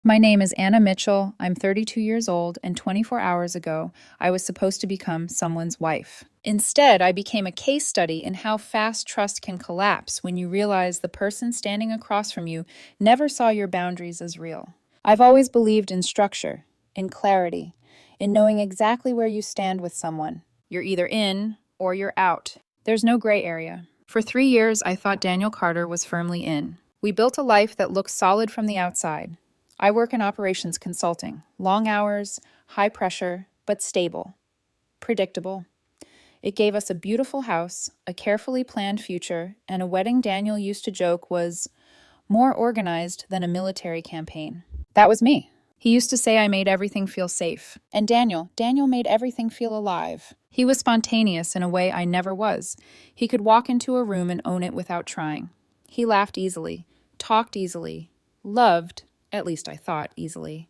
My name is Anna Mitchell. I'm 32 years old, and 24 hours ago, I was supposed to become someone's wife. Instead, I became a case study in how fast trust can collapse when you realize the person standing across from you never saw your boundaries as real. I've always believed in structure, in clarity, in knowing exactly where you stand with someone. You're either in or you're out. There's no gray area. For 3 years, I thought Daniel Carter was firmly in. We built a life that looks solid from the outside. I work in operations consulting. Long hours, high pressure, but stable, predictable. It gave us a beautiful house, a carefully planned future, and a wedding Daniel used to joke was more organized than a military campaign. That was me. He used to say I made everything feel safe. And Daniel made everything feel alive. He was spontaneous in a way I never was. He could walk into a room and own it without trying. He laughed easily, talked easily, loved, at least I thought, easily.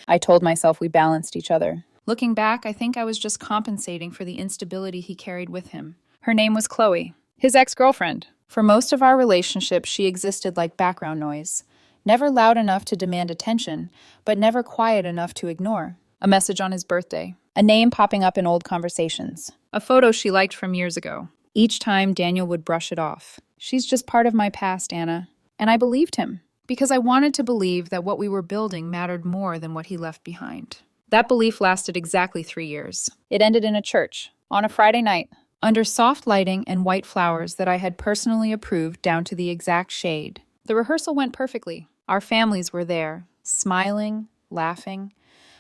I told myself we balanced each other. Looking back, I think I was just compensating for the instability he carried with him. Her name was Chloe, his ex-girlfriend. For most of our relationship, she existed like background noise. Never loud enough to demand attention, but never quiet enough to ignore. A message on his birthday. A name popping up in old conversations. A photo she liked from years ago. Each time, Daniel would brush it off. She's just part of my past, Anna. And I believed him, because I wanted to believe that what we were building mattered more than what he left behind. That belief lasted exactly 3 years. It ended in a church, on a Friday night, under soft lighting and white flowers that I had personally approved down to the exact shade. The rehearsal went perfectly. Our families were there, smiling, laughing.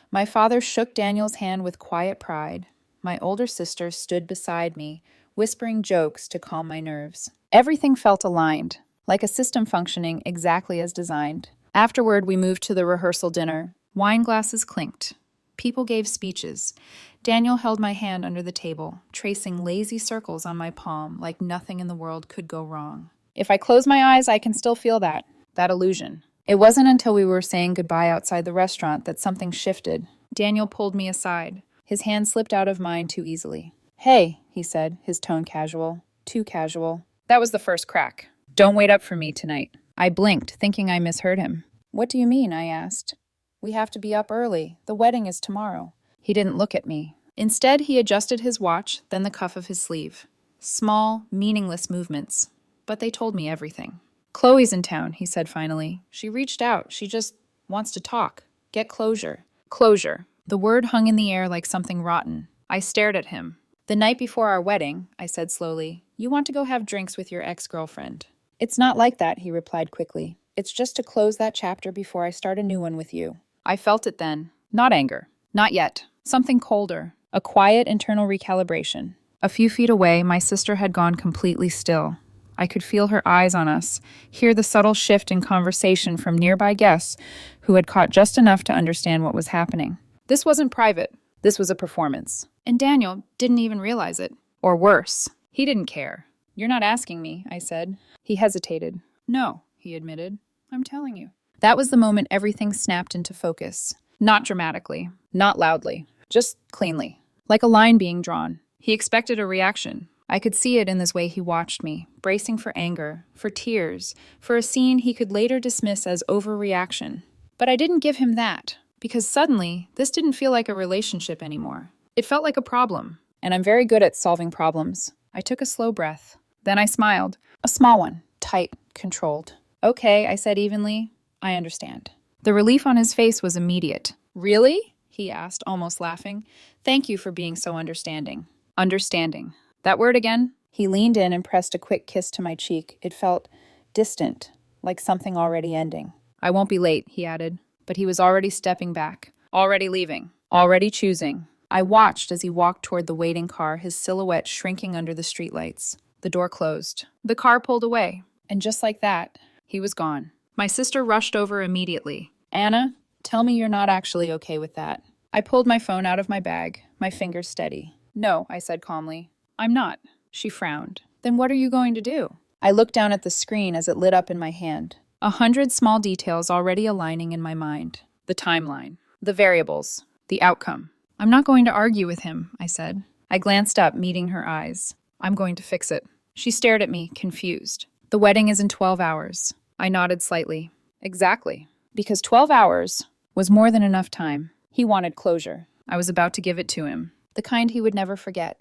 My father shook Daniel's hand with quiet pride. My older sister stood beside me, whispering jokes to calm my nerves. Everything felt aligned, like a system functioning exactly as designed. Afterward, we moved to the rehearsal dinner. Wine glasses clinked. People gave speeches. Daniel held my hand under the table, tracing lazy circles on my palm like nothing in the world could go wrong. If I close my eyes, I can still feel that illusion. It wasn't until we were saying goodbye outside the restaurant that something shifted. Daniel pulled me aside. His hand slipped out of mine too easily. "Hey," he said, his tone casual. Too casual. That was the first crack. "Don't wait up for me tonight." I blinked, thinking I misheard him. "What do you mean?" I asked. "We have to be up early. The wedding is tomorrow." He didn't look at me. Instead, he adjusted his watch, then the cuff of his sleeve. Small, meaningless movements, but they told me everything. "Chloe's in town," he said finally. "She reached out. She just wants to talk. Get closure." Closure. The word hung in the air like something rotten. I stared at him. "The night before our wedding," I said slowly, "you want to go have drinks with your ex-girlfriend." "It's not like that," he replied quickly. "It's just to close that chapter before I start a new one with you." I felt it then. Not anger. Not yet. Something colder. A quiet internal recalibration. A few feet away, my sister had gone completely still. I could feel her eyes on us, hear the subtle shift in conversation from nearby guests who had caught just enough to understand what was happening. This wasn't private. This was a performance. And Daniel didn't even realize it. Or worse, he didn't care. "You're not asking me," I said. He hesitated. "No," he admitted. "I'm telling you." That was the moment everything snapped into focus. Not dramatically, not loudly, just cleanly, like a line being drawn. He expected a reaction. I could see it in this way he watched me, bracing for anger, for tears, for a scene he could later dismiss as overreaction. But I didn't give him that, because suddenly, this didn't feel like a relationship anymore. It felt like a problem, and I'm very good at solving problems. I took a slow breath. Then I smiled. A small one, tight, controlled. "Okay," I said evenly. "I understand." The relief on his face was immediate. "Really?" he asked, almost laughing. "Thank you for being so understanding." Understanding. That word again? He leaned in and pressed a quick kiss to my cheek. It felt distant, like something already ending. "I won't be late," he added. But he was already stepping back, already leaving, already choosing. I watched as he walked toward the waiting car, his silhouette shrinking under the streetlights. The door closed. The car pulled away. And just like that, he was gone. My sister rushed over immediately. "Anna, tell me you're not actually okay with that." I pulled my phone out of my bag, my fingers steady. "No," I said calmly. "I'm not." She frowned. "Then what are you going to do?" I looked down at the screen as it lit up in my hand. 100 small details already aligning in my mind. The timeline. The variables. The outcome. "I'm not going to argue with him," I said. I glanced up, meeting her eyes. "I'm going to fix it." She stared at me, confused. "The wedding is in 12 hours. I nodded slightly. "Exactly." Because 12 hours was more than enough time. He wanted closure. I was about to give it to him, the kind he would never forget.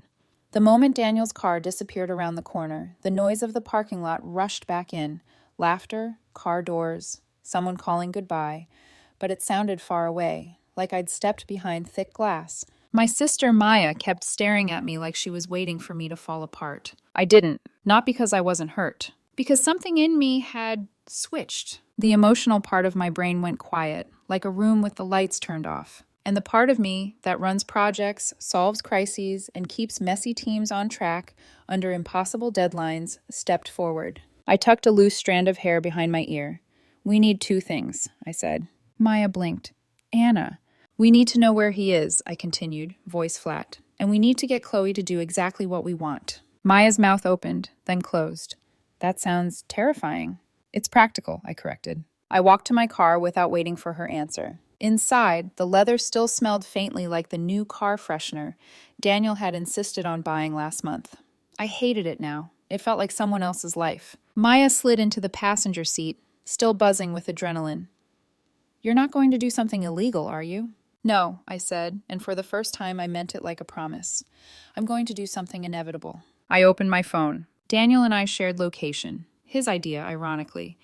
The moment Daniel's car disappeared around the corner, the noise of the parking lot rushed back in. Laughter, car doors, someone calling goodbye. But it sounded far away, like I'd stepped behind thick glass. My sister Maya kept staring at me like she was waiting for me to fall apart. I didn't, not because I wasn't hurt, because something in me had switched. The emotional part of my brain went quiet, like a room with the lights turned off. And the part of me that runs projects, solves crises, and keeps messy teams on track under impossible deadlines stepped forward. I tucked a loose strand of hair behind my ear. "We need two things," I said. Maya blinked. "Anna." "We need to know where he is," I continued, voice flat. "And we need to get Chloe to do exactly what we want." Maya's mouth opened, then closed. "That sounds terrifying." "It's practical," I corrected. I walked to my car without waiting for her answer. Inside, the leather still smelled faintly like the new car freshener Daniel had insisted on buying last month. I hated it now. It felt like someone else's life. Maya slid into the passenger seat, still buzzing with adrenaline. "You're not going to do something illegal, are you?" "No," I said, and for the first time I meant it like a promise. "I'm going to do something inevitable." I opened my phone. Daniel and I shared location. His idea, ironically.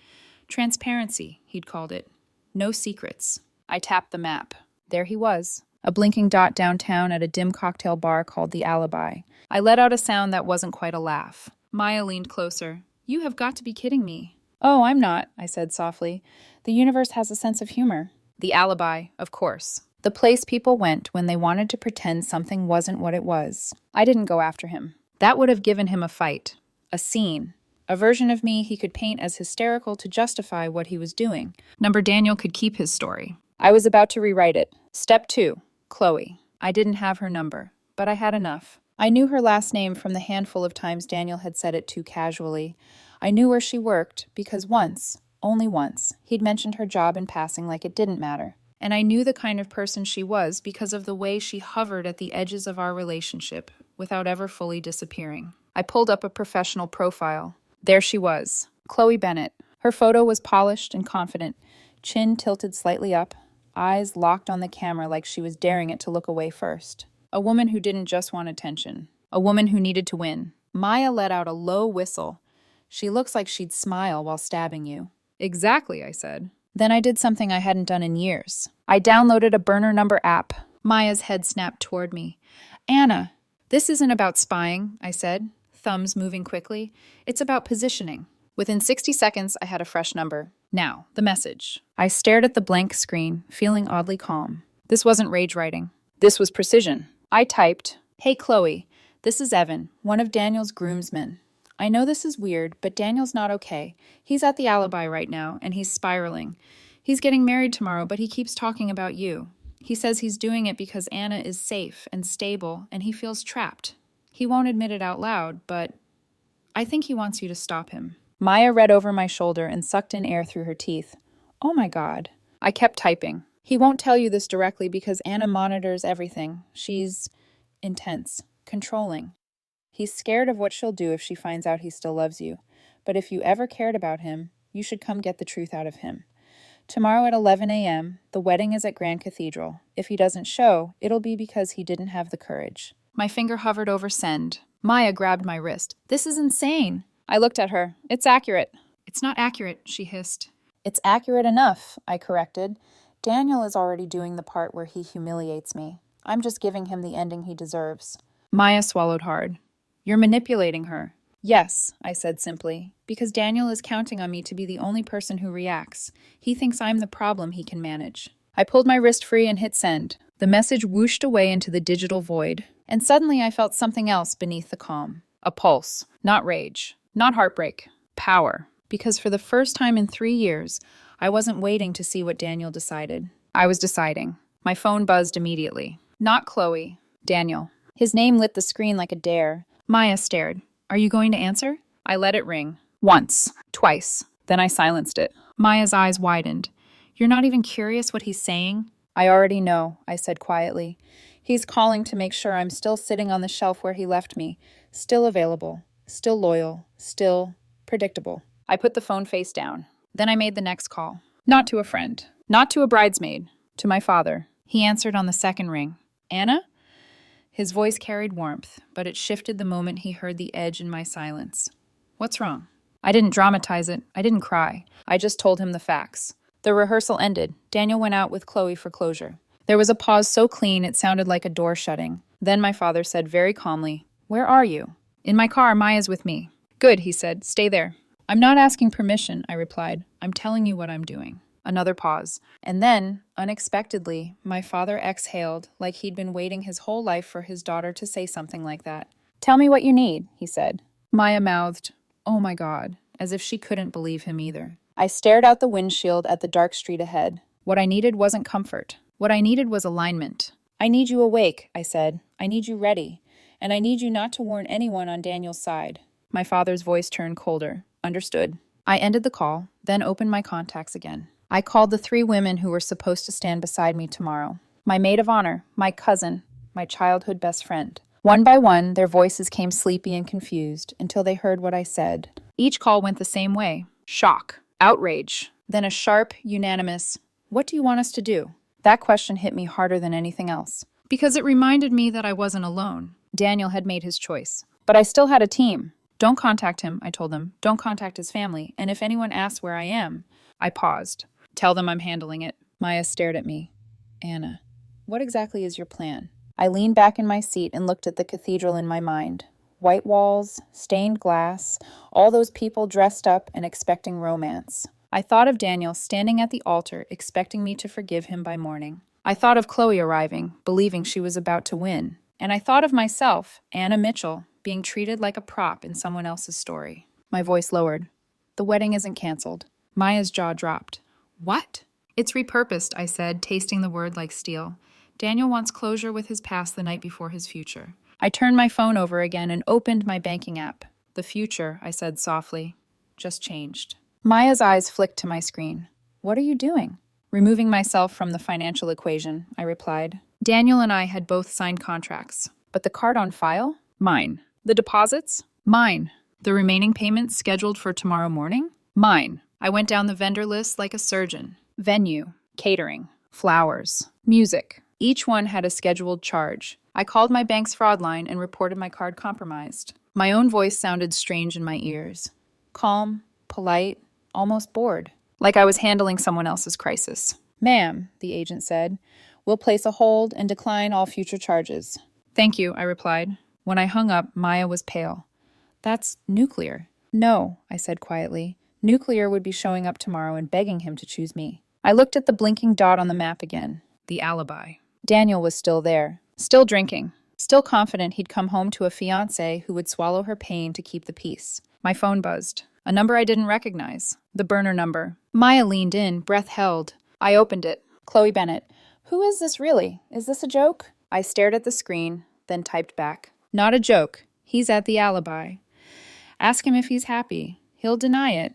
Transparency, he'd called it. No secrets. I tapped the map. There he was, a blinking dot downtown at a dim cocktail bar called The Alibi. I let out a sound that wasn't quite a laugh. Maya leaned closer. "You have got to be kidding me." "Oh, I'm not," I said softly. "The universe has a sense of humor." The Alibi, of course. The place people went when they wanted to pretend something wasn't what it was. I didn't go after him. That would have given him a fight. A scene. A version of me he could paint as hysterical to justify what he was doing. Number Daniel could keep his story. I was about to rewrite it. Step 2. Chloe. I didn't have her number, but I had enough. I knew her last name from the handful of times Daniel had said it too casually. I knew where she worked because once, only once, he'd mentioned her job in passing like it didn't matter. And I knew the kind of person she was because of the way she hovered at the edges of our relationship without ever fully disappearing. I pulled up a professional profile. There she was, Chloe Bennett. Her photo was polished and confident, chin tilted slightly up, eyes locked on the camera like she was daring it to look away first. A woman who didn't just want attention. A woman who needed to win. Maya let out a low whistle. "She looks like she'd smile while stabbing you." "Exactly," I said. Then I did something I hadn't done in years. I downloaded a burner number app. Maya's head snapped toward me. "Anna." "This isn't about spying," I said, thumbs moving quickly. "It's about positioning." Within 60 seconds, I had a fresh number. Now, the message. I stared at the blank screen, feeling oddly calm. This wasn't rage writing. This was precision. I typed, "Hey Chloe, this is Evan, one of Daniel's groomsmen. I know this is weird, but Daniel's not okay. He's at the Alibi right now, and he's spiraling. He's getting married tomorrow, but he keeps talking about you. He says he's doing it because Anna is safe and stable, and he feels trapped. He won't admit it out loud, but I think he wants you to stop him." Maya read over my shoulder and sucked in air through her teeth. "Oh my God." I kept typing. "He won't tell you this directly because Anna monitors everything. She's intense, controlling. He's scared of what she'll do if she finds out he still loves you. But if you ever cared about him, you should come get the truth out of him. Tomorrow at 11 a.m., the wedding is at Grand Cathedral. If he doesn't show, it'll be because he didn't have the courage." My finger hovered over send. Maya grabbed my wrist. "This is insane." I looked at her. "It's accurate." "It's not accurate," she hissed. "It's accurate enough," I corrected. "Daniel is already doing the part where he humiliates me. I'm just giving him the ending he deserves." Maya swallowed hard. "You're manipulating her." "Yes," I said simply, "because Daniel is counting on me to be the only person who reacts. He thinks I'm the problem he can manage." I pulled my wrist free and hit send. The message whooshed away into the digital void, and suddenly I felt something else beneath the calm. A pulse. Not rage. Not heartbreak. Power. Because for the first time in 3 years, I wasn't waiting to see what Daniel decided. I was deciding. My phone buzzed immediately. Not Chloe. Daniel. His name lit the screen like a dare. Maya stared. "Are you going to answer?" I let it ring. Once. Twice. Then I silenced it. Maya's eyes widened. "You're not even curious what he's saying?" "I already know," I said quietly. "He's calling to make sure I'm still sitting on the shelf where he left me. Still available. Still loyal. Still predictable." I put the phone face down. Then I made the next call. Not to a friend. Not to a bridesmaid, to my father. He answered on the second ring. Anna? His voice carried warmth, but it shifted the moment he heard the edge in my silence. What's wrong? I didn't dramatize it. I didn't cry. I just told him the facts. The rehearsal ended. Daniel went out with Chloe for closure. There was a pause so clean it sounded like a door shutting. Then my father said very calmly, Where are you? In my car, Maya's with me. Good, he said. Stay there. I'm not asking permission, I replied. I'm telling you what I'm doing. Another pause. And then, unexpectedly, my father exhaled like he'd been waiting his whole life for his daughter to say something like that. Tell me what you need, he said. Maya mouthed, Oh my God, as if she couldn't believe him either. I stared out the windshield at the dark street ahead. What I needed wasn't comfort. What I needed was alignment. I need you awake, I said. I need you ready. And I need you not to warn anyone on Daniel's side. My father's voice turned colder. Understood. I ended the call, then opened my contacts again. I called the 3 women who were supposed to stand beside me tomorrow. My maid of honor, my cousin, my childhood best friend. One by one, their voices came sleepy and confused until they heard what I said. Each call went the same way. Shock. Outrage. Then a sharp, unanimous, What do you want us to do? That question hit me harder than anything else. Because it reminded me that I wasn't alone. Daniel had made his choice. But I still had a team. Don't contact him, I told them. Don't contact his family. And if anyone asks where I am, I paused. Tell them I'm handling it. Maya stared at me. Anna, what exactly is your plan? I leaned back in my seat and looked at the cathedral in my mind. White walls, stained glass, all those people dressed up and expecting romance. I thought of Daniel standing at the altar, expecting me to forgive him by morning. I thought of Chloe arriving, believing she was about to win. And I thought of myself, Anna Mitchell, being treated like a prop in someone else's story. My voice lowered. The wedding isn't canceled. Maya's jaw dropped. What? It's repurposed, I said, tasting the word like steel. Daniel wants closure with his past the night before his future. I turned my phone over again and opened my banking app. The future, I said softly, just changed. Maya's eyes flicked to my screen. What are you doing? Removing myself from the financial equation, I replied. Daniel and I had both signed contracts. But the card on file? Mine. The deposits? Mine. The remaining payments scheduled for tomorrow morning? Mine. I went down the vendor list like a surgeon. Venue, catering, flowers, music. Each one had a scheduled charge. I called my bank's fraud line and reported my card compromised. My own voice sounded strange in my ears. Calm, polite, almost bored. Like I was handling someone else's crisis. Ma'am, the agent said, we'll place a hold and decline all future charges. Thank you, I replied. When I hung up, Maya was pale. That's nuclear. No, I said quietly. Nuclear would be showing up tomorrow and begging him to choose me. I looked at the blinking dot on the map again. The alibi. Daniel was still there. Still drinking. Still confident he'd come home to a fiancé who would swallow her pain to keep the peace. My phone buzzed. A number I didn't recognize. The burner number. Maya leaned in, breath held. I opened it. Chloe Bennett. Who is this really? Is this a joke? I stared at the screen, then typed back. Not a joke. He's at the alibi. Ask him if he's happy. He'll deny it.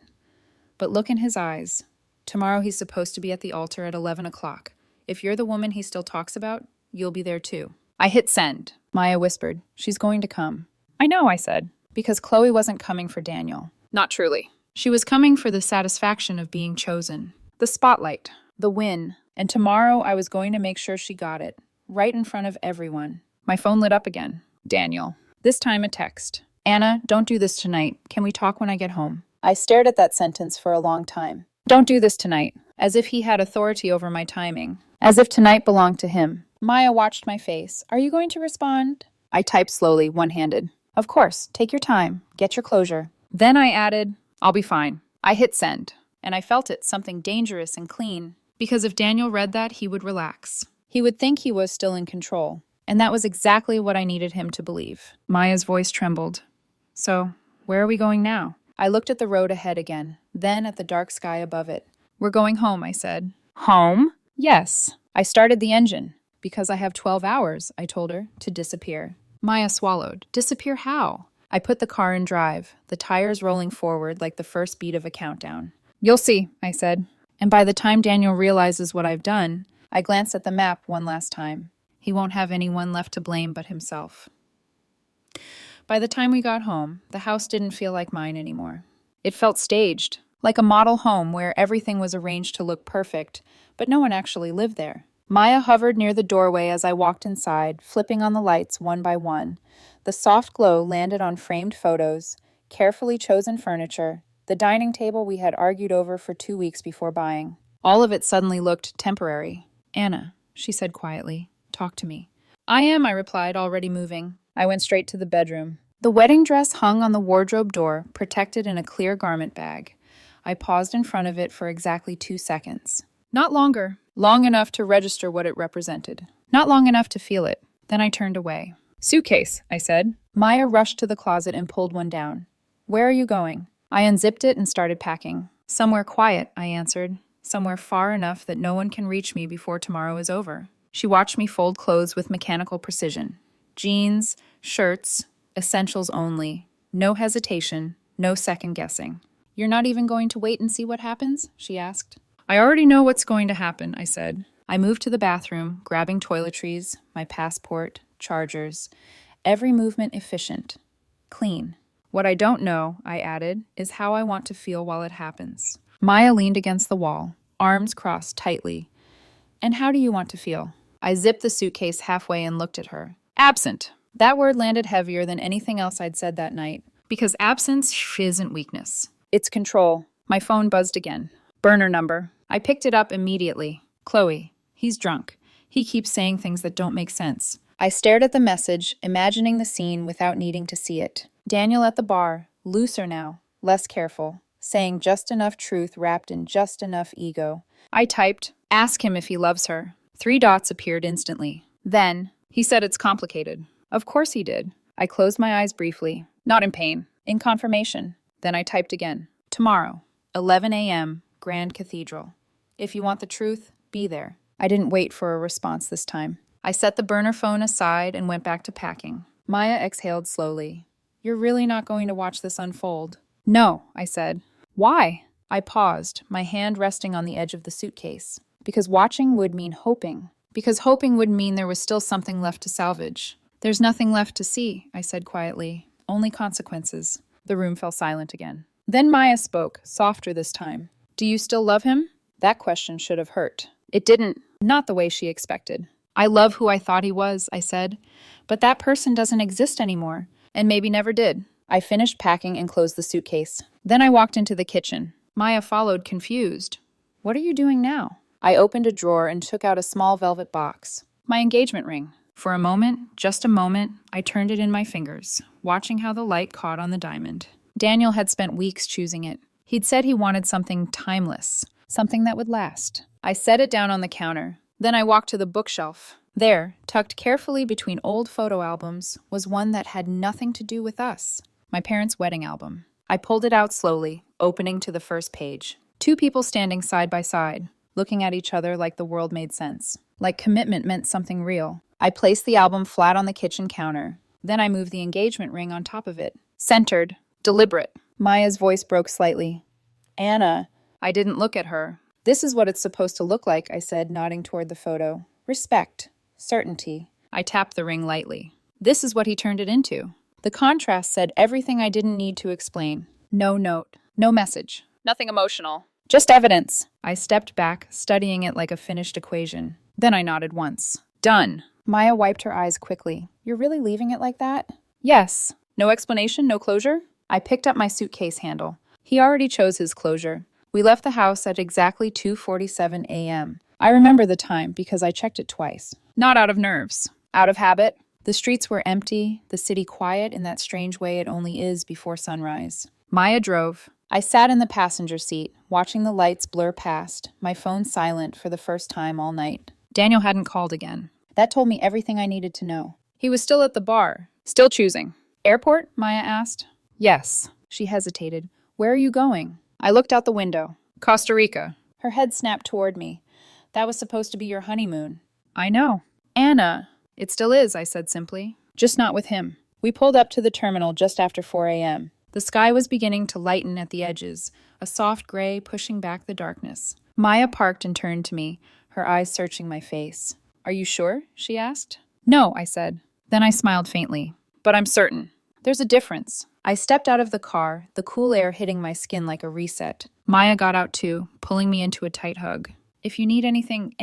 But look in his eyes. Tomorrow he's supposed to be at the altar at 11 o'clock. If you're the woman he still talks about, you'll be there too. I hit send. Maya whispered. She's going to come. I know, I said. Because Chloe wasn't coming for Daniel. Not truly. She was coming for the satisfaction of being chosen. The spotlight. The win. And tomorrow I was going to make sure she got it. Right in front of everyone. My phone lit up again. Daniel. This time a text. Anna, don't do this tonight. Can we talk when I get home? I stared at that sentence for a long time. Don't do this tonight. As if he had authority over my timing. As if tonight belonged to him. Maya watched my face. Are you going to respond? I typed slowly, one-handed. Of course. Take your time. Get your closure. Then I added, I'll be fine. I hit send. And I felt it, something dangerous and clean. Because if Daniel read that, he would relax. He would think he was still in control. And that was exactly what I needed him to believe. Maya's voice trembled. So, where are we going now? I looked at the road ahead again, then at the dark sky above it. We're going home, I said. Home? Yes. I started the engine. Because I have 12 hours, I told her, to disappear. Maya swallowed. Disappear how? I put the car in drive, the tires rolling forward like the first beat of a countdown. You'll see, I said. And by the time Daniel realizes what I've done, I glanced at the map one last time. He won't have anyone left to blame but himself. By the time we got home, the house didn't feel like mine anymore. It felt staged, like a model home where everything was arranged to look perfect, but no one actually lived there. Maya hovered near the doorway as I walked inside, flipping on the lights one by one. The soft glow landed on framed photos, carefully chosen furniture, the dining table we had argued over for 2 weeks before buying. All of it suddenly looked temporary. "Anna," she said quietly, "talk to me." "I am," I replied, already moving. I went straight to the bedroom. The wedding dress hung on the wardrobe door, protected in a clear garment bag. I paused in front of it for exactly 2 seconds. Not longer. Long enough to register what it represented. Not long enough to feel it. Then I turned away. "Suitcase," I said. Maya rushed to the closet and pulled one down. "Where are you going?" I unzipped it and started packing. "Somewhere quiet," I answered. "Somewhere far enough that no one can reach me before tomorrow is over." She watched me fold clothes with mechanical precision. Jeans, shirts, essentials only. No hesitation, no second guessing. "You're not even going to wait and see what happens?" she asked. "I already know what's going to happen," I said. I moved to the bathroom, grabbing toiletries, my passport, chargers. Every movement efficient. Clean. "What I don't know," I added, "is how I want to feel while it happens." Maya leaned against the wall, arms crossed tightly. "And how do you want to feel?" I zipped the suitcase halfway and looked at her. "Absent." That word landed heavier than anything else I'd said that night. Because absence isn't weakness. It's control. My phone buzzed again. Burner number. I picked it up immediately. "Chloe. He's drunk. He keeps saying things that don't make sense." I stared at the message, imagining the scene without needing to see it. Daniel at the bar, looser now, less careful, saying just enough truth wrapped in just enough ego. I typed, "Ask him if he loves her." 3 dots appeared instantly. Then, "He said it's complicated." Of course he did. I closed my eyes briefly. Not in pain. In confirmation. Then I typed again. "Tomorrow, 11 a.m., Grand Cathedral. If you want the truth, be there." I didn't wait for a response this time. I set the burner phone aside and went back to packing. Maya exhaled slowly. "You're really not going to watch this unfold?" "No," I said. "Why?" I paused, my hand resting on the edge of the suitcase. Because watching would mean hoping. Because hoping would mean there was still something left to salvage. "There's nothing left to see," I said quietly. "Only consequences." The room fell silent again. Then Maya spoke, softer this time. "Do you still love him?" That question should have hurt. It didn't. Not the way she expected. "I love who I thought he was," I said. "But that person doesn't exist anymore, and maybe never did." I finished packing and closed the suitcase. Then I walked into the kitchen. Maya followed, confused. "What are you doing now?" I opened a drawer and took out a small velvet box. My engagement ring. For a moment, just a moment, I turned it in my fingers, watching how the light caught on the diamond. Daniel had spent weeks choosing it. He'd said he wanted something timeless, something that would last. I set it down on the counter. Then I walked to the bookshelf. There, tucked carefully between old photo albums, was one that had nothing to do with us. My parents' wedding album. I pulled it out slowly, opening to the first page. 2 people standing side by side, looking at each other like the world made sense. Like commitment meant something real. I placed the album flat on the kitchen counter. Then I moved the engagement ring on top of it. Centered. Deliberate. Maya's voice broke slightly. "Anna." I didn't look at her. "This is what it's supposed to look like," I said, nodding toward the photo. "Respect. Certainty." I tapped the ring lightly. This is what he turned it into. The contrast said everything I didn't need to explain. No note. No message. Nothing emotional. Just evidence. I stepped back, studying it like a finished equation. Then I nodded once. Done. Maya wiped her eyes quickly. "You're really leaving it like that?" "Yes." "No explanation, no closure?" I picked up my suitcase handle. He already chose his closure. We left the house at exactly 2:47 a.m. I remember the time because I checked it twice. Not out of nerves. Out of habit. The streets were empty, the city quiet in that strange way it only is before sunrise. Maya drove. I sat in the passenger seat, watching the lights blur past, my phone silent for the first time all night. Daniel hadn't called again. That told me everything I needed to know. He was still at the bar. Still choosing. "Airport?" Maya asked. "Yes." She hesitated. "Where are you going?" I looked out the window. "Costa Rica." Her head snapped toward me. "That was supposed to be your honeymoon." "I know." "Anna." "It still is," I said simply. "Just not with him." We pulled up to the terminal just after 4 a.m. The sky was beginning to lighten at the edges, a soft gray pushing back the darkness. Maya parked and turned to me, her eyes searching my face. "Are you sure?" she asked. "No," I said. Then I smiled faintly. "But I'm certain." There's a difference. I stepped out of the car, the cool air hitting my skin like a reset. Maya got out too, pulling me into a tight hug. If you need anything,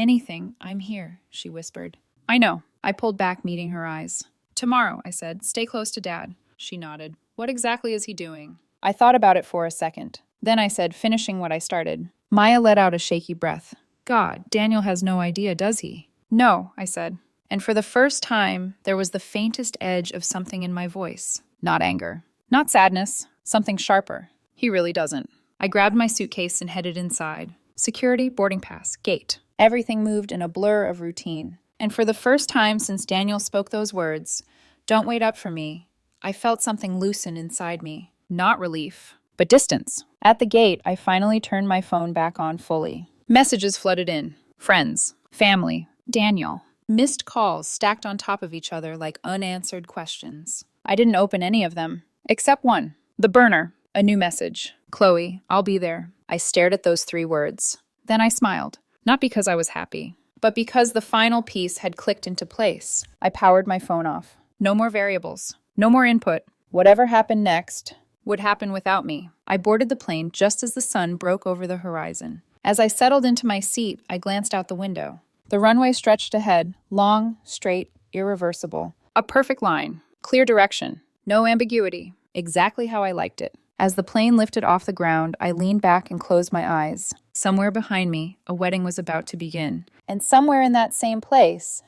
I'm here, she whispered. I know. I pulled back, meeting her eyes. Tomorrow, I said. Stay close to Dad. She nodded. What exactly is he doing? I thought about it for a second. Then I said, finishing what I started. Maya let out a shaky breath. God, Daniel has no idea, does he? No, I said. And for the first time, there was the faintest edge of something in my voice. Not anger. Not sadness. Something sharper. He really doesn't. I grabbed my suitcase and headed inside. Security, boarding pass, gate. Everything moved in a blur of routine. And for the first time since Daniel spoke those words, "Don't wait up for me," I felt something loosen inside me. Not relief, but distance. At the gate, I finally turned my phone back on fully. Messages flooded in. Friends, family, Daniel. Missed calls stacked on top of each other like unanswered questions. I didn't open any of them, except one. The burner. A new message. Chloe, I'll be there. I stared at those 3 words. Then I smiled. Not because I was happy, but because the final piece had clicked into place. I powered my phone off. No more variables. No more input. Whatever happened next would happen without me. I boarded the plane just as the sun broke over the horizon. As I settled into my seat, I glanced out the window. The runway stretched ahead, long, straight, irreversible. A perfect line. Clear direction. No ambiguity. Exactly how I liked it. As the plane lifted off the ground, I leaned back and closed my eyes. Somewhere behind me, a wedding was about to begin. And somewhere in that same place,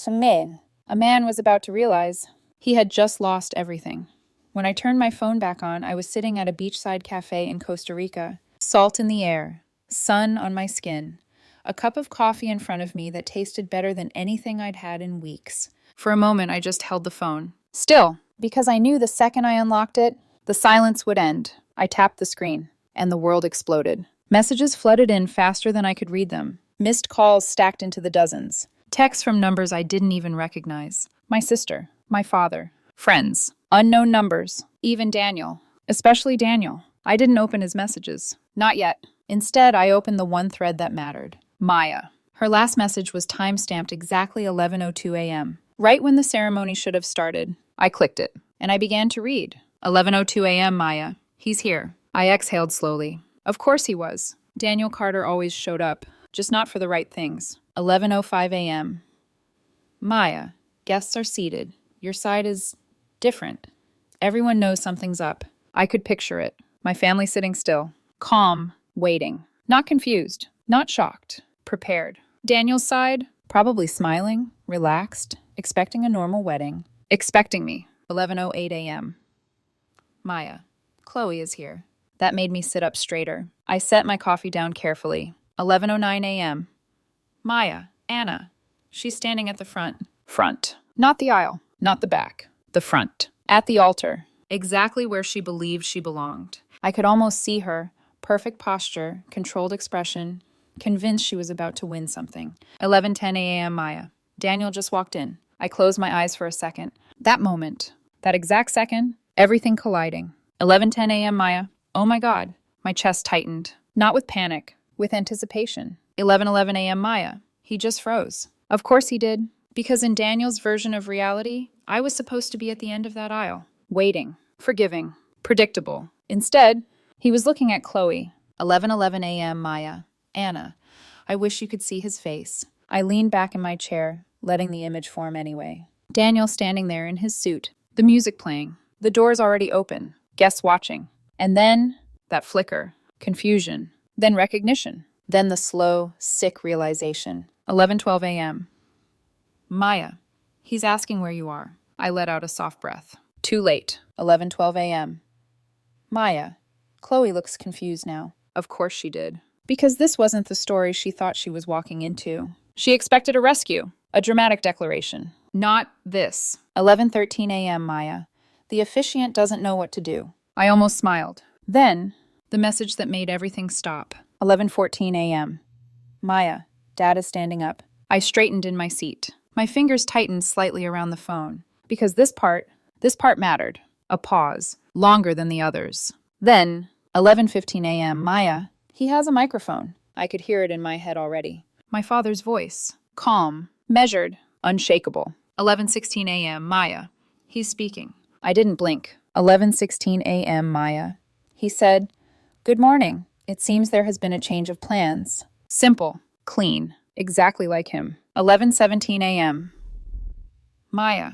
a man was about to realize he had just lost everything. When I turned my phone back on, I was sitting at a beachside cafe in Costa Rica. Salt in the air, sun on my skin, a cup of coffee in front of me that tasted better than anything I'd had in weeks. For a moment, I just held the phone. Still, because I knew the second I unlocked it, the silence would end. I tapped the screen, and the world exploded. Messages flooded in faster than I could read them. Missed calls stacked into the dozens. Texts from numbers I didn't even recognize. My sister, my father, friends, unknown numbers, even Daniel. Especially Daniel. I didn't open his messages. Not yet. Instead, I opened the one thread that mattered. Maya. Her last message was time-stamped exactly 11:02 a.m., right when the ceremony should have started. I clicked it, and I began to read. 11:02 a.m., Maya. He's here. I exhaled slowly. Of course he was. Daniel Carter always showed up, just not for the right things. 11:05 a.m. Maya. Guests are seated. Your side is different. Everyone knows something's up. I could picture it. My family sitting still. Calm. Waiting. Not confused. Not shocked. Prepared. Daniel's side, probably smiling, relaxed, expecting a normal wedding. Expecting me. 11:08 a.m. Maya. Chloe is here. That made me sit up straighter. I set my coffee down carefully. 11:09 a.m. Maya. Anna. She's standing at the front. Front. Not the aisle. Not the back. The front. At the altar. Exactly where she believed she belonged. I could almost see her. Perfect posture, controlled expression, convinced she was about to win something. 11:10 a.m. Maya. Daniel just walked in. I closed my eyes for a second. That moment. That exact second. Everything colliding. 11:10 a.m. Maya. Oh my God. My chest tightened. Not with panic. With anticipation. 11:11 a.m. Maya. He just froze. Of course he did. Because in Daniel's version of reality, I was supposed to be at the end of that aisle. Waiting. Forgiving. Predictable. Instead, he was looking at Chloe. 11:11 a.m. Maya. Anna. I wish you could see his face. I leaned back in my chair, letting the image form anyway. Daniel standing there in his suit. The music playing. The doors already open. Guests watching. And then, that flicker. Confusion. Then recognition. Then the slow, sick realization. 11:12 a.m. Maya. He's asking where you are. I let out a soft breath. Too late. 11:12 a.m. Maya. Chloe looks confused now. Of course she did. Because this wasn't the story she thought she was walking into. She expected a rescue. A dramatic declaration. Not this. 11:13 a.m. Maya. The officiant doesn't know what to do. I almost smiled. Then, the message that made everything stop. 11:14 a.m. Maya. Dad is standing up. I straightened in my seat. My fingers tightened slightly around the phone. Because this part mattered. A pause. Longer than the others. Then, 11:15 a.m. Maya. He has a microphone. I could hear it in my head already. My father's voice. Calm. Measured. Unshakable. 11:16 a.m. Maya. He's speaking. I didn't blink. 11:16 a.m. Maya. He said, "Good morning. It seems there has been a change of plans." Simple, clean, exactly like him. 11:17 a.m. Maya.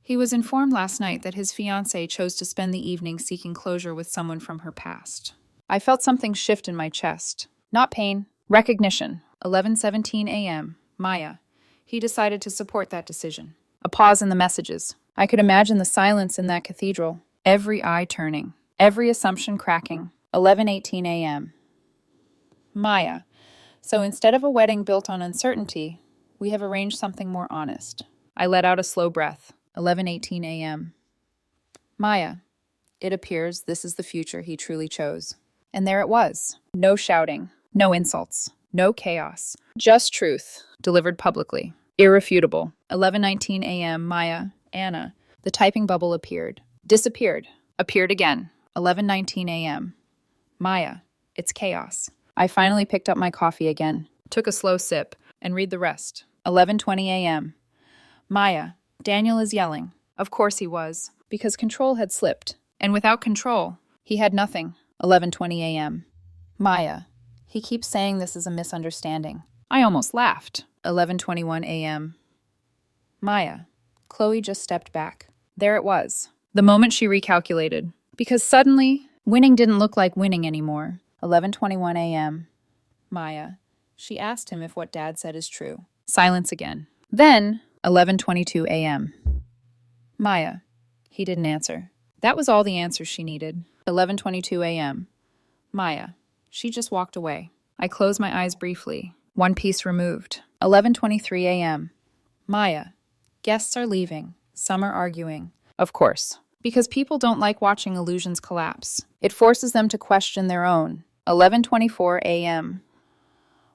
He was informed last night that his fiancée chose to spend the evening seeking closure with someone from her past. I felt something shift in my chest. Not pain, recognition. 11:17 a.m. Maya. He decided to support that decision. A pause in the messages. I could imagine the silence in that cathedral, every eye turning, every assumption cracking. 11:18 a.m. Maya. So instead of a wedding built on uncertainty, we have arranged something more honest. I let out a slow breath. 11:18 a.m. Maya. It appears this is the future he truly chose. And there it was. No shouting, no insults, no chaos. Just truth, delivered publicly. Irrefutable. 11:19 a.m. Maya. Anna. The typing bubble appeared. Disappeared. Appeared again. 11:19 a.m. Maya. It's chaos. I finally picked up my coffee again, took a slow sip, and read the rest. 11:20 a.m. Maya. Daniel is yelling. Of course he was, because control had slipped. And without control, he had nothing. 11:20 a.m. Maya. He keeps saying this is a misunderstanding. I almost laughed. 11:21 a.m. Maya. Chloe just stepped back. There it was. The moment she recalculated. Because suddenly, winning didn't look like winning anymore. 11:21 a.m. Maya. She asked him if what Dad said is true. Silence again. Then, 11:22 a.m. Maya. He didn't answer. That was all the answers she needed. 11:22 a.m. Maya. She just walked away. I closed my eyes briefly. One piece removed. 11:23 a.m. Maya. Guests are leaving. Some are arguing. Of course. Because people don't like watching illusions collapse. It forces them to question their own. 11:24 a.m.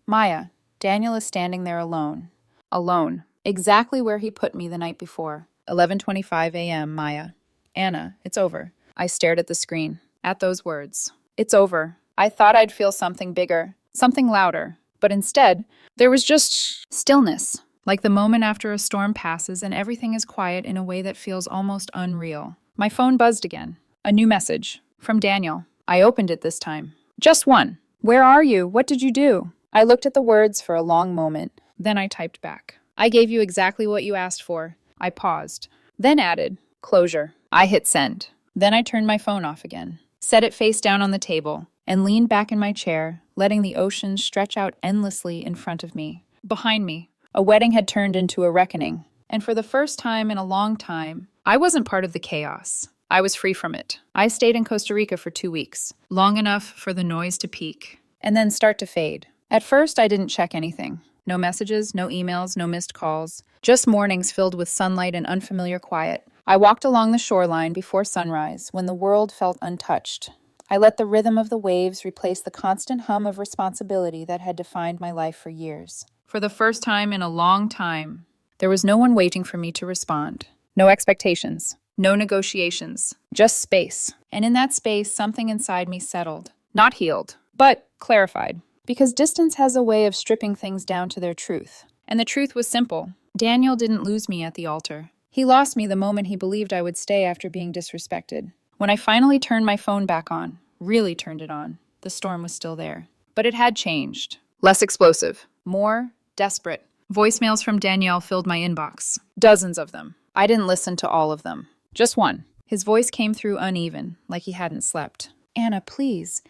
Maya. Daniel is standing there alone. Alone. Exactly where he put me the night before. 11:25 a.m. Maya. Anna, it's over. I stared at the screen. At those words. It's over. I thought I'd feel something bigger. Something louder. But instead, there was just stillness. Like the moment after a storm passes and everything is quiet in a way that feels almost unreal. My phone buzzed again. A new message. From Daniel. I opened it this time. Just one. Where are you? What did you do? I looked at the words for a long moment. Then I typed back. I gave you exactly what you asked for. I paused. Then added. Closure. I hit send. Then I turned my phone off again. Set it face down on the table. And leaned back in my chair, letting the ocean stretch out endlessly in front of me. Behind me. A wedding had turned into a reckoning. And for the first time in a long time, I wasn't part of the chaos. I was free from it. I stayed in Costa Rica for 2 weeks, long enough for the noise to peak, and then start to fade. At first, I didn't check anything. No messages, no emails, no missed calls. Just mornings filled with sunlight and unfamiliar quiet. I walked along the shoreline before sunrise, when the world felt untouched. I let the rhythm of the waves replace the constant hum of responsibility that had defined my life for years. For the first time in a long time, there was no one waiting for me to respond. No expectations. No negotiations. Just space. And in that space, something inside me settled. Not healed, but clarified. Because distance has a way of stripping things down to their truth. And the truth was simple. Daniel didn't lose me at the altar. He lost me the moment he believed I would stay after being disrespected. When I finally turned my phone back on, really turned it on, the storm was still there. But it had changed. Less explosive. More desperate. Voicemails from Danielle filled my inbox. Dozens of them. I didn't listen to all of them. Just one. His voice came through uneven, like he hadn't slept. Anna, please.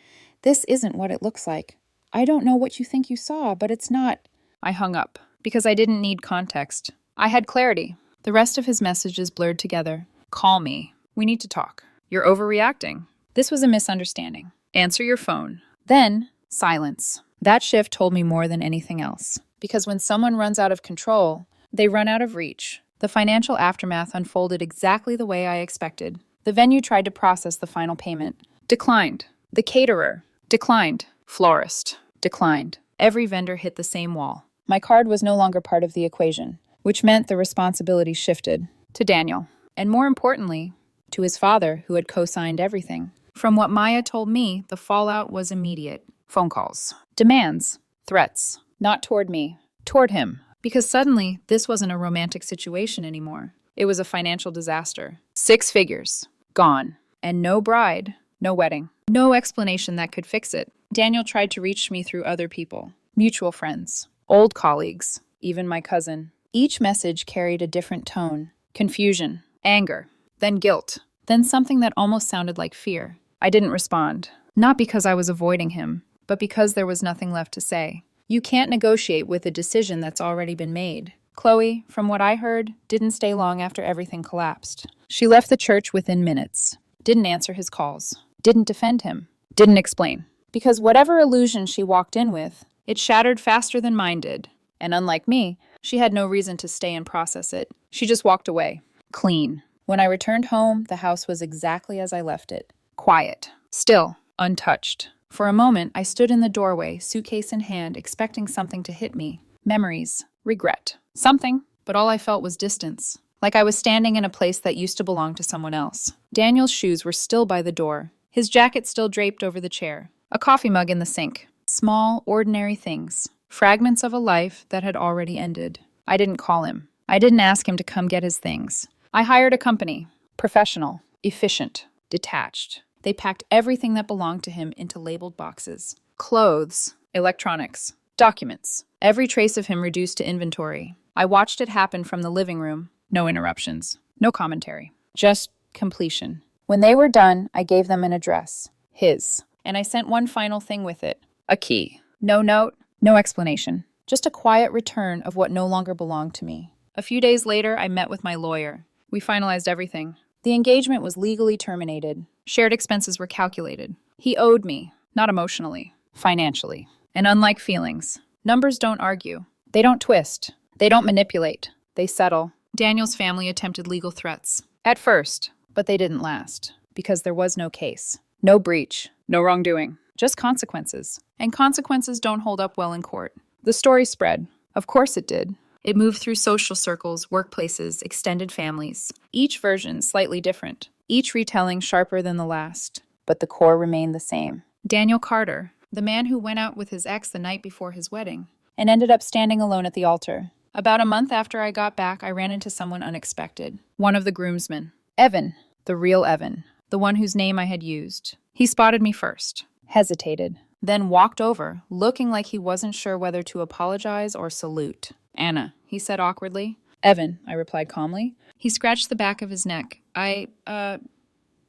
This isn't what it looks like. I don't know what you think you saw, but it's not. I hung up, because I didn't need context. I had clarity. The rest of his messages blurred together. Call me. We need to talk. You're overreacting. This was a misunderstanding. Answer your phone. Then, silence. That shift told me more than anything else. Because when someone runs out of control, they run out of reach. The financial aftermath unfolded exactly the way I expected. The venue tried to process the final payment. Declined. The caterer. Declined. Florist. Declined. Every vendor hit the same wall. My card was no longer part of the equation, which meant the responsibility shifted to Daniel. And more importantly, to his father, who had co-signed everything. From what Maya told me, the fallout was immediate. Phone calls. Demands. Threats. Not toward me. Toward him. Because suddenly, this wasn't a romantic situation anymore. It was a financial disaster. 6 figures. Gone. And no bride, no wedding, no explanation that could fix it. Daniel tried to reach me through other people, mutual friends, old colleagues, even my cousin. Each message carried a different tone: confusion, anger, then guilt, then something that almost sounded like fear. I didn't respond, not because I was avoiding him, but because there was nothing left to say. You can't negotiate with a decision that's already been made. Chloe, from what I heard, didn't stay long after everything collapsed. She left the church within minutes, didn't answer his calls, didn't defend him, didn't explain. Because whatever illusion she walked in with, it shattered faster than mine did. And unlike me, she had no reason to stay and process it. She just walked away. Clean. When I returned home, the house was exactly as I left it. Quiet. Still. Untouched. For a moment, I stood in the doorway, suitcase in hand, expecting something to hit me. Memories. Regret. Something. But all I felt was distance. Like I was standing in a place that used to belong to someone else. Daniel's shoes were still by the door. His jacket still draped over the chair. A coffee mug in the sink. Small, ordinary things. Fragments of a life that had already ended. I didn't call him. I didn't ask him to come get his things. I hired a company. Professional. Efficient. Detached. They packed everything that belonged to him into labeled boxes. Clothes. Electronics. Documents. Every trace of him reduced to inventory. I watched it happen from the living room. No interruptions. No commentary. Just completion. When they were done, I gave them an address. His. And I sent one final thing with it. A key. No note, no explanation. Just a quiet return of what no longer belonged to me. A few days later, I met with my lawyer. We finalized everything. The engagement was legally terminated. Shared expenses were calculated. He owed me, not emotionally, financially. And unlike feelings, numbers don't argue. They don't twist. They don't manipulate. They settle. Daniel's family attempted legal threats. At first, but they didn't last. Because there was no case. No breach. No wrongdoing. Just consequences. And consequences don't hold up well in court. The story spread. Of course it did. It moved through social circles, workplaces, extended families. Each version slightly different. Each retelling sharper than the last. But the core remained the same. Daniel Carter, the man who went out with his ex the night before his wedding, and ended up standing alone at the altar. About a month after I got back, I ran into someone unexpected. One of the groomsmen. Evan. The real Evan. The one whose name I had used. He spotted me first. Hesitated. Then walked over, looking like he wasn't sure whether to apologize or salute. Anna, he said awkwardly. Evan, I replied calmly. He scratched the back of his neck. I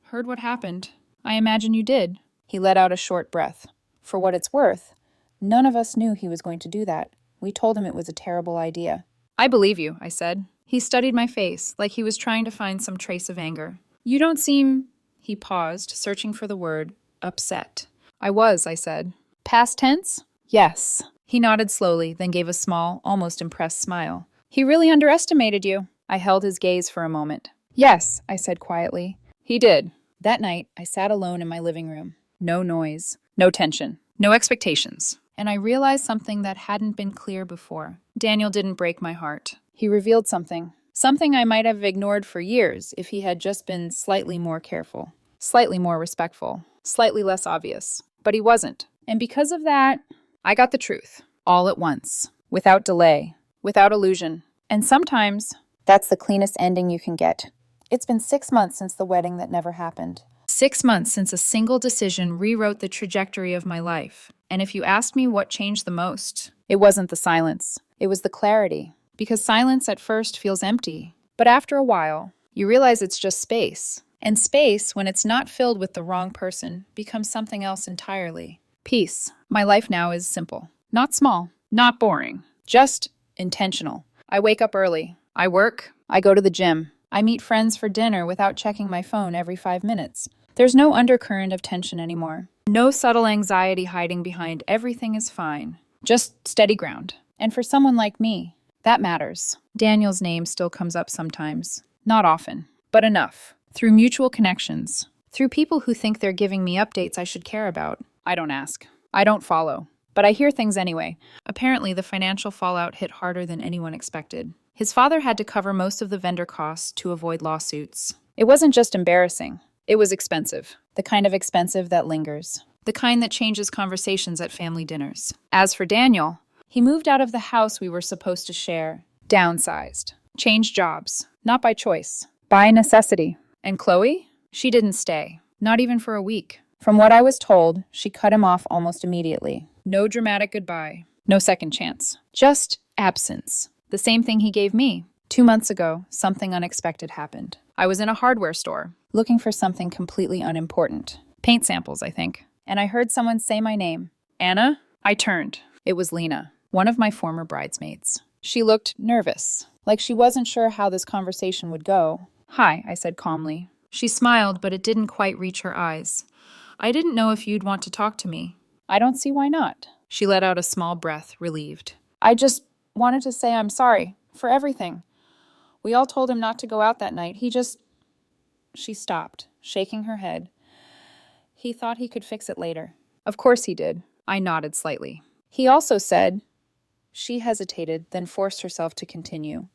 heard what happened. I imagine you did. He let out a short breath. For what it's worth, none of us knew he was going to do that. We told him it was a terrible idea. I believe you, I said. He studied my face, like he was trying to find some trace of anger. You don't seem... He paused, searching for the word, upset. I was, I said. Past tense? Yes. He nodded slowly, then gave a small, almost impressed smile. He really underestimated you. I held his gaze for a moment. Yes, I said quietly. He did. That night, I sat alone in my living room. No noise. No tension. No expectations. And I realized something that hadn't been clear before. Daniel didn't break my heart. He revealed something. Something I might have ignored for years if he had just been slightly more careful. Slightly more respectful. Slightly less obvious. But he wasn't. And because of that, I got the truth. All at once. Without delay. Without illusion. And sometimes, that's the cleanest ending you can get. It's been 6 months since the wedding that never happened. 6 months since a single decision rewrote the trajectory of my life. And if you asked me what changed the most, it wasn't the silence. It was the clarity. Because silence at first feels empty. But after a while, you realize it's just space. And space, when it's not filled with the wrong person, becomes something else entirely. Peace. My life now is simple. Not small. Not boring. Just intentional. I wake up early. I work. I go to the gym. I meet friends for dinner without checking my phone every 5 minutes. There's no undercurrent of tension anymore. No subtle anxiety hiding behind everything is fine. Just steady ground. And for someone like me, that matters. Daniel's name still comes up sometimes. Not often, but enough. Through mutual connections. Through people who think they're giving me updates I should care about. I don't ask. I don't follow. But I hear things anyway. Apparently, the financial fallout hit harder than anyone expected. His father had to cover most of the vendor costs to avoid lawsuits. It wasn't just embarrassing. It was expensive. The kind of expensive that lingers. The kind that changes conversations at family dinners. As for Daniel, he moved out of the house we were supposed to share. Downsized. Changed jobs. Not by choice, by necessity. And Chloe? She didn't stay, not even for a week. From what I was told, she cut him off almost immediately. No dramatic goodbye, no second chance. Just absence. The same thing he gave me. 2 months ago, something unexpected happened. I was in a hardware store, looking for something completely unimportant. Paint samples, I think. And I heard someone say my name. Anna? I turned. It was Lena, one of my former bridesmaids. She looked nervous, like she wasn't sure how this conversation would go. Hi, I said calmly. She smiled, but it didn't quite reach her eyes. I didn't know if you'd want to talk to me. I don't see why not. She let out a small breath, relieved. I just wanted to say I'm sorry for everything. We all told him not to go out that night. She stopped, shaking her head. He thought he could fix it later. Of course he did. I nodded slightly. He also said... She hesitated, then forced herself to continue.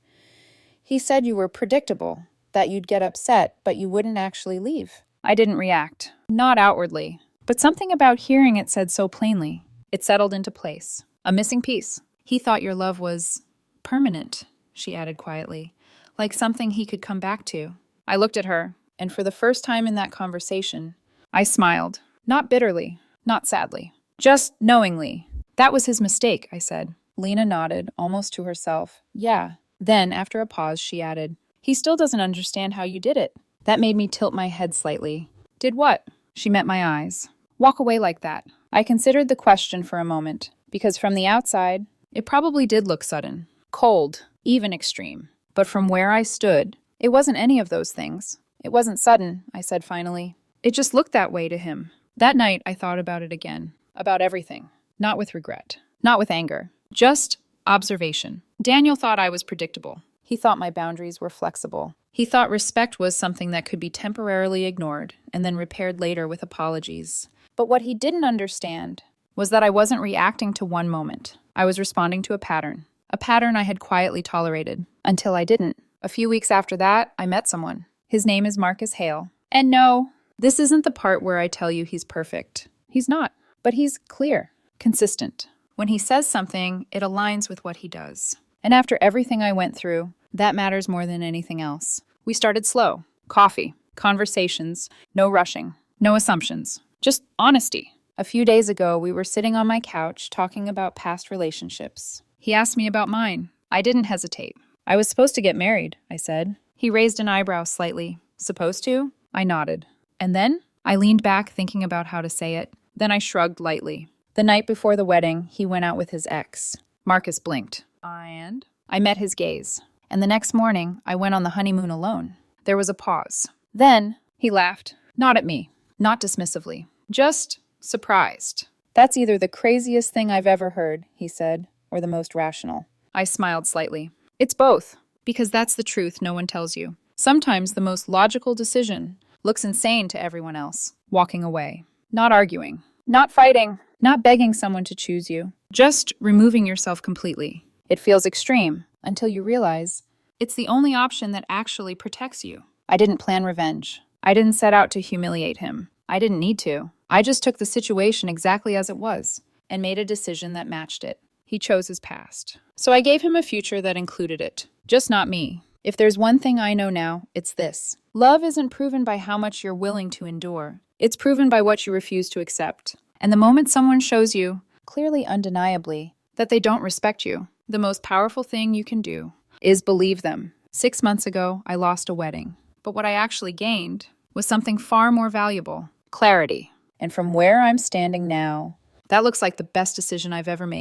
He said you were predictable, that you'd get upset, but you wouldn't actually leave. I didn't react. Not outwardly. But something about hearing it said so plainly. It settled into place. A missing piece. He thought your love was... permanent, she added quietly. Like something he could come back to. I looked at her, and for the first time in that conversation, I smiled. Not bitterly, not sadly. Just knowingly. That was his mistake, I said. Lena nodded, almost to herself. Yeah. Then, after a pause, she added, he still doesn't understand how you did it. That made me tilt my head slightly. Did what? She met my eyes. Walk away like that. I considered the question for a moment, because from the outside, it probably did look sudden. Cold, even extreme. But from where I stood, it wasn't any of those things. It wasn't sudden, I said finally. It just looked that way to him. That night, I thought about it again. About everything. Not with regret. Not with anger. Just observation. Daniel thought I was predictable. He thought my boundaries were flexible. He thought respect was something that could be temporarily ignored and then repaired later with apologies. But what he didn't understand was that I wasn't reacting to one moment. I was responding to a pattern I had quietly tolerated, until I didn't. A few weeks after that, I met someone. His name is Marcus Hale. And no, this isn't the part where I tell you he's perfect. He's not. But he's clear, consistent. When he says something, it aligns with what he does. And after everything I went through, that matters more than anything else. We started slow. Coffee, conversations, no rushing, no assumptions, just honesty. A few days ago, we were sitting on my couch talking about past relationships. He asked me about mine. I didn't hesitate. I was supposed to get married, I said. He raised an eyebrow slightly. Supposed to? I nodded. And then? I leaned back thinking about how to say it. Then I shrugged lightly. The night before the wedding, he went out with his ex. Marcus blinked. And? I met his gaze. And the next morning, I went on the honeymoon alone. There was a pause. Then, he laughed. Not at me. Not dismissively. Just surprised. That's either the craziest thing I've ever heard, he said, or the most rational. I smiled slightly. It's both. Because that's the truth no one tells you. Sometimes the most logical decision looks insane to everyone else. Walking away. Not arguing. Not fighting. Not begging someone to choose you. Just removing yourself completely. It feels extreme until you realize it's the only option that actually protects you. I didn't plan revenge. I didn't set out to humiliate him. I didn't need to. I just took the situation exactly as it was and made a decision that matched it. He chose his past. So I gave him a future that included it. Just not me. If there's one thing I know now, it's this. Love isn't proven by how much you're willing to endure. It's proven by what you refuse to accept. And the moment someone shows you, clearly undeniably, that they don't respect you, the most powerful thing you can do is believe them. 6 months ago, I lost a wedding. But what I actually gained was something far more valuable. Clarity. And from where I'm standing now, that looks like the best decision I've ever made.